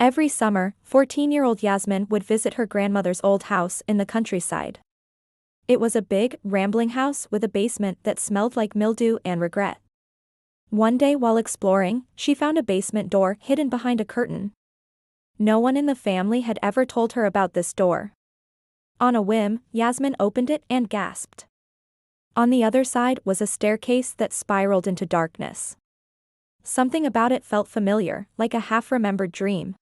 Every summer, 14-year-old Yasmin would visit her grandmother's old house in the countryside. It was a big, rambling house with a basement that smelled like mildew and regret. One day while exploring, she found a basement door hidden behind a curtain. No one in the family had ever told her about this door. On a whim, Yasmin opened it and gasped. On the other side was a staircase that spiraled into darkness. Something about it felt familiar, like a half-remembered dream.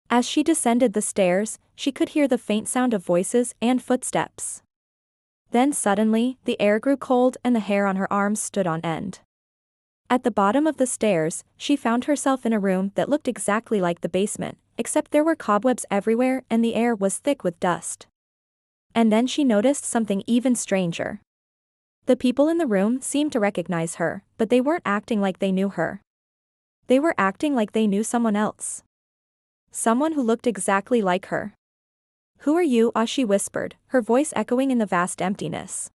As she descended the stairs, she could hear the faint sound of voices and footsteps. Then suddenly, the air grew cold and the hair on her arms stood on end. At the bottom of the stairs, she found herself in a room that looked exactly like the basement, except there were cobwebs everywhere and the air was thick with dust. And then she noticed something even stranger. The people in the room seemed to recognize her, but they weren't acting like they knew her. They were acting like they knew someone else. Someone who looked exactly like her. "Who are you?" she whispered, her voice echoing in the vast emptiness.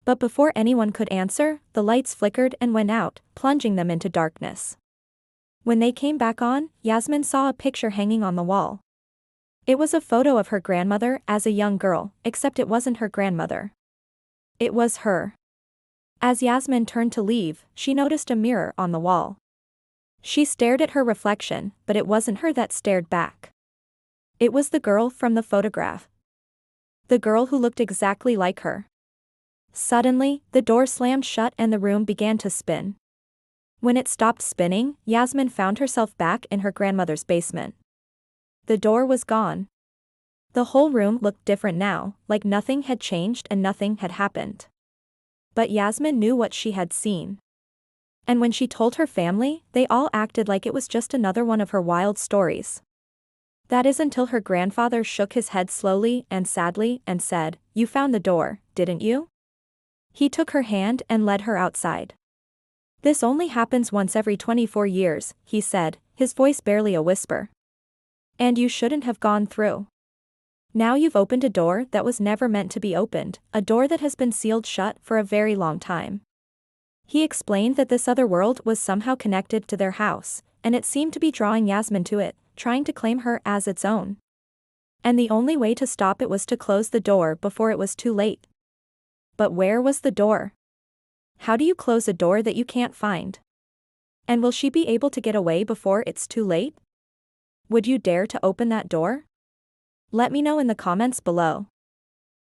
But before anyone could answer, the lights flickered and went out, plunging them into darkness. When they came back on, Yasmin saw a picture hanging on the wall. It was a photo of her grandmother as a young girl, except it wasn't her grandmother. It was her. As Yasmin turned to leave, she noticed a mirror on the wall. She stared at her reflection, but it wasn't her that stared back. It was the girl from the photograph. The girl who looked exactly like her. Suddenly, the door slammed shut and the room began to spin. When it stopped spinning, Yasmin found herself back in her grandmother's basement. The door was gone. The whole room looked different now, like nothing had changed and nothing had happened. But Yasmin knew what she had seen. And when she told her family, they all acted like it was just another one of her wild stories. That is until her grandfather shook his head slowly and sadly and said, "You found the door, didn't you?" He took her hand and led her outside. "This only happens once every 24 years, he said, his voice barely a whisper. "And you shouldn't have gone through. Now you've opened a door that was never meant to be opened, a door that has been sealed shut for a very long time." He explained that this other world was somehow connected to their house, and it seemed to be drawing Yasmin to it, trying to claim her as its own. And the only way to stop it was to close the door before it was too late. But where was the door? How do you close a door that you can't find? And will she be able to get away before it's too late? Would you dare to open that door? Let me know in the comments below.